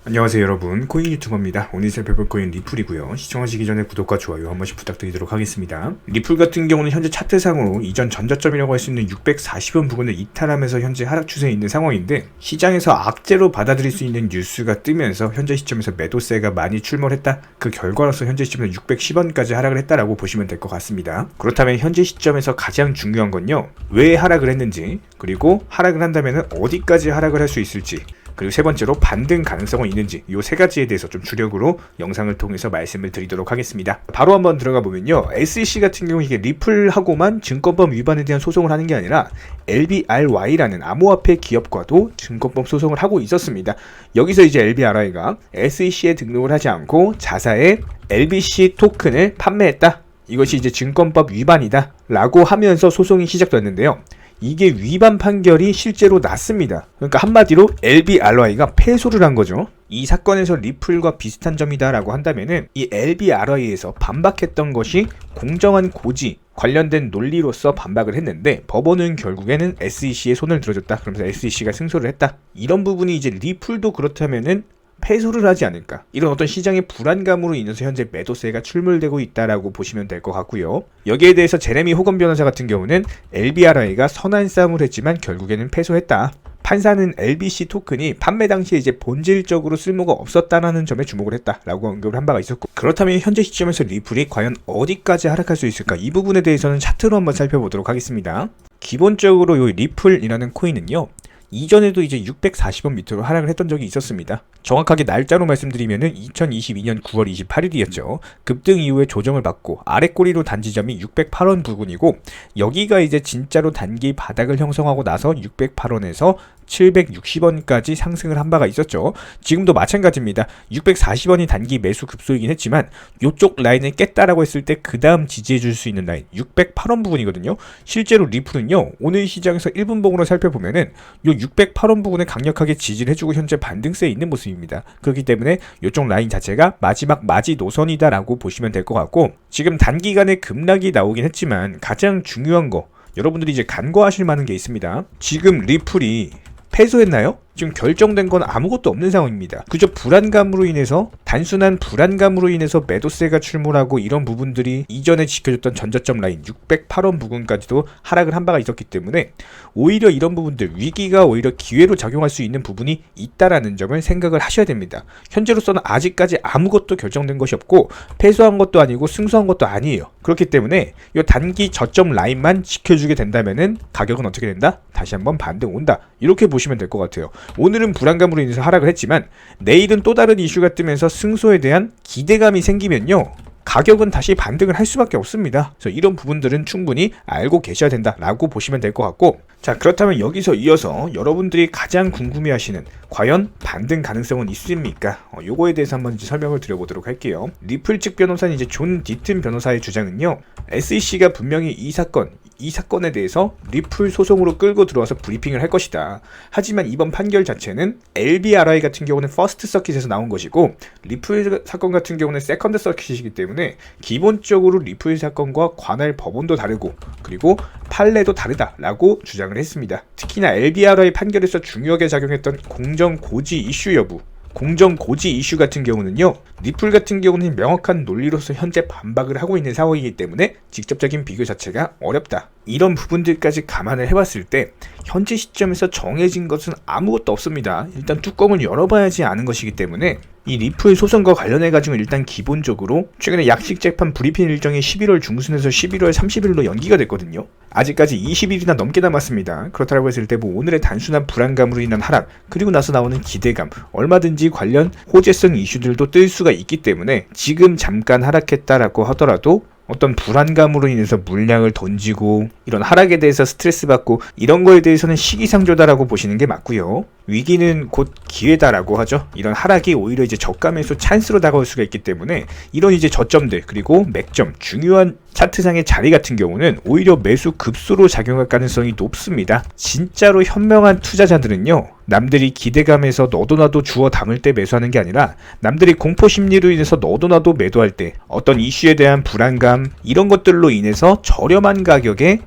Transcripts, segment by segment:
안녕하세요 여러분, 코인 유튜버입니다. 오늘 살펴볼 코인 리플이고요. 시청하시기 전에 구독과 좋아요 한 번씩 부탁드리도록 하겠습니다. 리플 같은 경우는 현재 차트상으로 이전 전저점이라고 할 수 있는 640원 부근을 이탈하면서 현재 하락 추세에 있는 상황인데, 시장에서 악재로 받아들일 수 있는 뉴스가 뜨면서 현재 시점에서 매도세가 많이 출몰했다. 그 결과로서 현재 시점에서 610원까지 하락을 했다라고 보시면 될 것 같습니다. 그렇다면 현재 시점에서 가장 중요한 건요, 왜 하락을 했는지, 그리고 하락을 한다면 어디까지 하락을 할 수 있을지, 그리고 세 번째로 반등 가능성은 있는지, 이 세 가지에 대해서 좀 주력으로 영상을 통해서 말씀을 드리도록 하겠습니다. 바로 한번 들어가 보면요, SEC 같은 경우 이게 리플하고만 증권법 위반에 대한 소송을 하는 게 아니라 LBRY라는 암호화폐 기업과도 증권법 소송을 하고 있었습니다. 여기서 이제 LBRY가 SEC에 등록을 하지 않고 자사의 LBC 토큰을 판매했다, 이것이 이제 증권법 위반이다 라고 하면서 소송이 시작됐는데요. 이게 위반 판결이 실제로 났습니다. 그러니까 한마디로 LBRY가 패소를 한 거죠. 이 사건에서 리플과 비슷한 점이다 라고 한다면은, 이 LBRY에서 반박했던 것이 공정한 고지 관련된 논리로서 반박을 했는데, 법원은 결국에는 SEC의 손을 들어줬다. 그러면서 SEC가 승소를 했다. 이런 부분이 이제 리플도 그렇다면은 패소를 하지 않을까, 이런 어떤 시장의 불안감으로 인해서 현재 매도세가 출몰되고 있다라고 보시면 될 것 같고요. 여기에 대해서 제레미 호건 변호사 같은 경우는 LBRY가 선한 싸움을 했지만 결국에는 패소했다. 판사는 LBC 토큰이 판매 당시에 이제 본질적으로 쓸모가 없었다라는 점에 주목을 했다라고 언급을 한 바가 있었고, 그렇다면 현재 시점에서 리플이 과연 어디까지 하락할 수 있을까, 이 부분에 대해서는 차트로 한번 살펴보도록 하겠습니다. 기본적으로 이 리플이라는 코인은요, 이전에도 이제 640원 밑으로 하락을 했던 적이 있었습니다. 정확하게 날짜로 말씀드리면은 2022년 9월 28일이었죠. 급등 이후에 조정을 받고 아래 꼬리로 단 지점이 608원 부근이고, 여기가 이제 진짜로 단기 바닥을 형성하고 나서 608원에서 760원까지 상승을 한 바가 있었죠. 지금도 마찬가지입니다. 640원이 단기 매수 급소이긴 했지만 이쪽 라인을 깼다라고 했을 때 그 다음 지지해줄 수 있는 라인 608원 부분이거든요. 실제로 리플은요, 오늘 시장에서 1분봉으로 살펴보면은 요 608원 부분에 강력하게 지지를 해주고 현재 반등세에 있는 모습입니다. 그렇기 때문에 이쪽 라인 자체가 마지막 마지노선이다라고 보시면 될 것 같고, 지금 단기간에 급락이 나오긴 했지만 가장 중요한 거, 여러분들이 이제 간과하실 만한 게 있습니다. 지금 리플이 패소했나요? 지금 결정된 건 아무것도 없는 상황입니다. 그저 불안감으로 인해서, 단순한 불안감으로 인해서 매도세가 출몰하고, 이런 부분들이 이전에 지켜줬던 전저점 라인 608원 부근까지도 하락을 한 바가 있었기 때문에, 오히려 이런 부분들, 위기가 오히려 기회로 작용할 수 있는 부분이 있다라는 점을 생각을 하셔야 됩니다. 현재로서는 아직까지 아무것도 결정된 것이 없고 패소한 것도 아니고 승소한 것도 아니에요. 그렇기 때문에 이 단기 저점 라인만 지켜주게 된다면은 가격은 어떻게 된다? 다시 한번 반등 온다, 이렇게 보시면 될 것 같아요. 오늘은 불안감으로 인해서 하락을 했지만 내일은 또 다른 이슈가 뜨면서 승소에 대한 기대감이 생기면요, 가격은 다시 반등을 할 수밖에 없습니다. 그래서 이런 부분들은 충분히 알고 계셔야 된다라고 보시면 될 것 같고, 자, 그렇다면 여기서 이어서 여러분들이 가장 궁금해하시는, 과연 반등 가능성은 있습니까? 요거에 대해서 한번 이제 설명을 드려보도록 할게요. 리플 측 변호사인 이제 존 디튼 변호사의 주장은요, SEC가 분명히 이 사건에 대해서 리플 소송으로 끌고 들어와서 브리핑을 할 것이다. 하지만 이번 판결 자체는 LBRY 같은 경우는 퍼스트 서킷에서 나온 것이고, 리플 사건 같은 경우는 세컨드 서킷이기 때문에 기본적으로 리플 사건과 관할 법원도 다르고, 그리고 판례도 다르다라고 주장을 했습니다. 특히나 LBRY 판결에서 중요하게 작용했던 공정고지 이슈 여부, 공정고지 이슈 같은 경우는요, 리플 같은 경우는 명확한 논리로서 현재 반박을 하고 있는 상황이기 때문에 직접적인 비교 자체가 어렵다. 이런 부분들까지 감안을 해봤을 때 현재 시점에서 정해진 것은 아무것도 없습니다. 일단 뚜껑을 열어봐야지 아는 것이기 때문에, 이 리플 소송과 관련해가지고 일단 기본적으로 최근에 약식 재판 브리핑 일정이 11월 중순에서 11월 30일로 연기가 됐거든요. 아직까지 20일이나 넘게 남았습니다. 그렇다고 했을 때 뭐 오늘의 단순한 불안감으로 인한 하락, 그리고 나서 나오는 기대감, 얼마든지 관련 호재성 이슈들도 뜰 수가 있기 때문에 지금 잠깐 하락했다라고 하더라도 어떤 불안감으로 인해서 물량을 던지고 이런 하락에 대해서 스트레스 받고 이런 거에 대해서는 시기상조다라고 보시는 게 맞고요. 위기는 곧 기회다라고 하죠. 이런 하락이 오히려 이제 저가 매수 찬스로 다가올 수가 있기 때문에 이런 이제 저점들, 그리고 맥점, 중요한 차트상의 자리 같은 경우는 오히려 매수 급소로 작용할 가능성이 높습니다. 진짜로 현명한 투자자들은요, 남들이 기대감에서 너도나도 주워 담을 때 매수하는 게 아니라 남들이 공포 심리로 인해서 너도나도 매도할 때 어떤 이슈에 대한 불안감, 이런 것들로 인해서 저렴한 가격에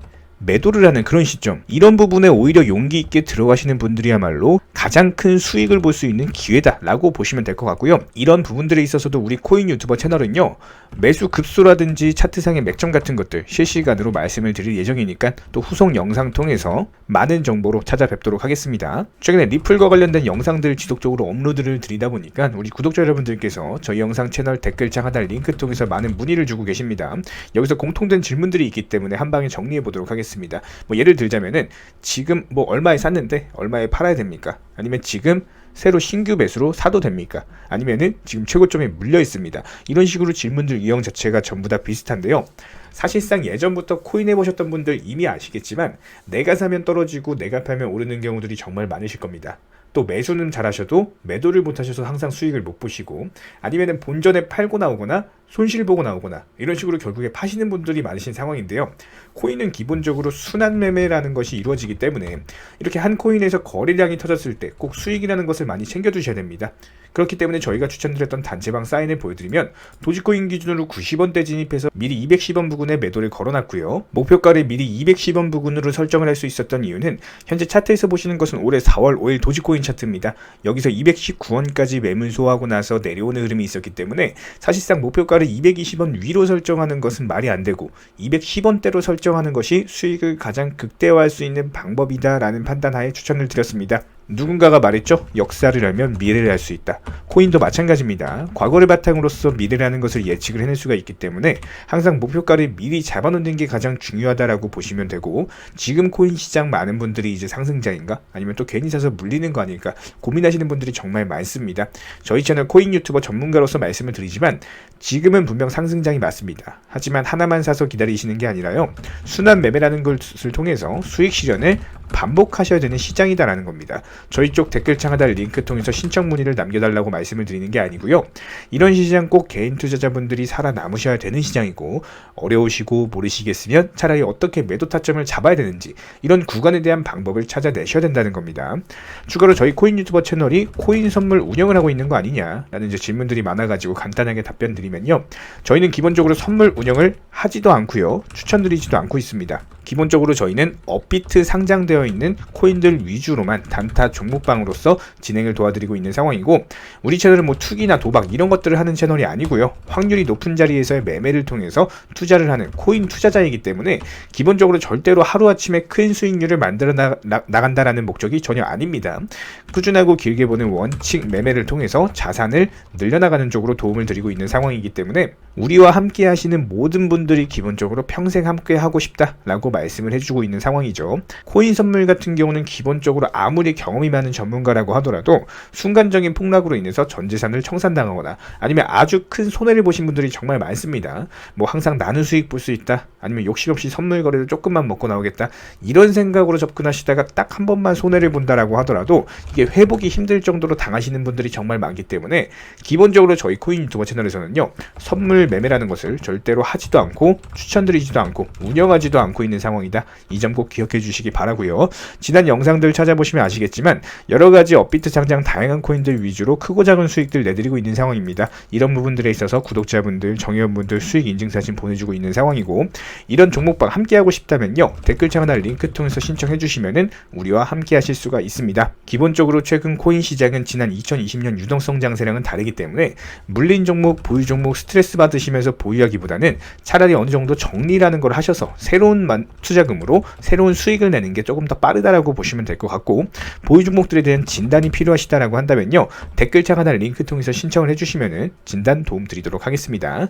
매도를 하는 그런 시점, 이런 부분에 오히려 용기 있게 들어가시는 분들이야말로 가장 큰 수익을 볼 수 있는 기회다라고 보시면 될 것 같고요. 이런 부분들에 있어서도 우리 코인 유튜버 채널은요, 매수 급소라든지 차트상의 맥점 같은 것들 실시간으로 말씀을 드릴 예정이니까 또 후속 영상 통해서 많은 정보로 찾아뵙도록 하겠습니다. 최근에 리플과 관련된 영상들 지속적으로 업로드를 드리다 보니까 우리 구독자 여러분들께서 저희 영상 채널 댓글창 하단 링크 통해서 많은 문의를 주고 계십니다. 여기서 공통된 질문들이 있기 때문에 한 방에 정리해 보도록 하겠습니다. 뭐 예를 들자면은 지금 뭐 얼마에 샀는데 얼마에 팔아야 됩니까? 아니면 지금 새로 신규 매수로 사도 됩니까? 아니면은 지금 최고점에 물려 있습니다. 이런 식으로 질문들 유형 자체가 전부 다 비슷한데요. 사실상 예전부터 코인 해보셨던 분들 이미 아시겠지만 내가 사면 떨어지고 내가 팔면 오르는 경우들이 정말 많으실 겁니다. 또 매수는 잘하셔도 매도를 못하셔서 항상 수익을 못 보시고, 아니면은 본전에 팔고 나오거나 손실 보고 나오거나 이런 식으로 결국에 파시는 분들이 많으신 상황인데요. 코인은 기본적으로 순환 매매라는 것이 이루어지기 때문에 이렇게 한 코인에서 거래량이 터졌을 때 꼭 수익이라는 것을 많이 챙겨두셔야 됩니다. 그렇기 때문에 저희가 추천드렸던 단체방 사인을 보여드리면 도지코인 기준으로 90원대 진입해서 미리 210원 부근에 매도를 걸어놨고요. 목표가를 미리 210원 부근으로 설정을 할 수 있었던 이유는 현재 차트에서 보시는 것은 올해 4월 5일 도지코인 차트입니다. 여기서 219원까지 매물소화하고 나서 내려오는 흐름이 있었기 때문에 사실상 목표가를 220원 위로 설정하는 것은 말이 안 되고 210원대로 설정하는 것이 수익을 가장 극대화할 수 있는 방법이다라는 판단하에 추천을 드렸습니다. 누군가가 말했죠. 역사를 알면 미래를 알 수 있다. 코인도 마찬가지입니다. 과거를 바탕으로서 미래라는 것을 예측을 해낼 수가 있기 때문에 항상 목표가를 미리 잡아놓는 게 가장 중요하다라고 보시면 되고, 지금 코인 시장 많은 분들이 이제 상승장인가 아니면 또 괜히 사서 물리는 거 아닐까 고민하시는 분들이 정말 많습니다. 저희 채널 코인 유튜버 전문가로서 말씀을 드리지만 지금은 분명 상승장이 맞습니다. 하지만 하나만 사서 기다리시는 게 아니라요, 순환 매매라는 것을 통해서 수익 실현을 반복하셔야 되는 시장이다라는 겁니다. 저희 쪽 댓글창 하단 링크 통해서 신청 문의를 남겨달라고 말씀을 드리는 게 아니고요. 이런 시장 꼭 개인 투자자분들이 살아남으셔야 되는 시장이고, 어려우시고 모르시겠으면 차라리 어떻게 매도 타점을 잡아야 되는지 이런 구간에 대한 방법을 찾아내셔야 된다는 겁니다. 추가로 저희 코인 유튜버 채널이 코인 선물 운영을 하고 있는 거 아니냐라는 이제 질문들이 많아가지고 간단하게 답변 드리면요. 저희는 기본적으로 선물 운영을 하지도 않고요. 추천드리지도 않고 있습니다. 기본적으로 저희는 업비트 상장되어 있는 코인들 위주로만 단타 종목방으로서 진행을 도와드리고 있는 상황이고, 우리 채널은 뭐 투기나 도박 이런 것들을 하는 채널이 아니고요. 확률이 높은 자리에서의 매매를 통해서 투자를 하는 코인 투자자이기 때문에 기본적으로 절대로 하루아침에 큰 수익률을 만들어 나간다라는 목적이 전혀 아닙니다. 꾸준하고 길게 보는 원칙 매매를 통해서 자산을 늘려나가는 쪽으로 도움을 드리고 있는 상황이기 때문에 우리와 함께 하시는 모든 분들이 기본적으로 평생 함께 하고 싶다라고 말씀을 해주고 있는 상황이죠. 코인 선물 같은 경우는 기본적으로 아무리 경험이 많은 전문가라고 하더라도 순간적인 폭락으로 인해서 전 재산을 청산당하거나 아니면 아주 큰 손해를 보신 분들이 정말 많습니다. 뭐 항상 나는 수익 볼 수 있다, 아니면 욕심 없이 선물 거래를 조금만 먹고 나오겠다, 이런 생각으로 접근하시다가 딱 한 번만 손해를 본다라고 하더라도 이게 회복이 힘들 정도로 당하시는 분들이 정말 많기 때문에 기본적으로 저희 코인 유튜버 채널에서는요, 선물 매매라는 것을 절대로 하지도 않고 추천드리지도 않고 운영하지도 않고 있는 상황이다. 이 점 꼭 기억해 주시기 바라고요. 지난 영상들 찾아보시면 아시겠지만 여러가지 업비트 상장 다양한 코인들 위주로 크고 작은 수익들 내드리고 있는 상황입니다. 이런 부분들에 있어서 구독자분들, 정회원분들 수익 인증사진 보내주고 있는 상황이고, 이런 종목방 함께하고 싶다면요, 댓글창 하나 링크 통해서 신청해 주시면은 우리와 함께 하실 수가 있습니다. 기본적으로 최근 코인 시장은 지난 2020년 유동성 장세랑은 다르기 때문에 물린 종목, 보유 종목 스트레스 받으시면서 보유하기보다는 차라리 어느 정도 정리라는 걸 하셔서 새로운 투자금으로 새로운 수익을 내는 게 조금 더 빠르다라고 보시면 될 것 같고, 보유 종목들에 대한 진단이 필요하시다라고 한다면요, 댓글창 하나 링크 통해서 신청을 해주시면은 진단 도움 드리도록 하겠습니다.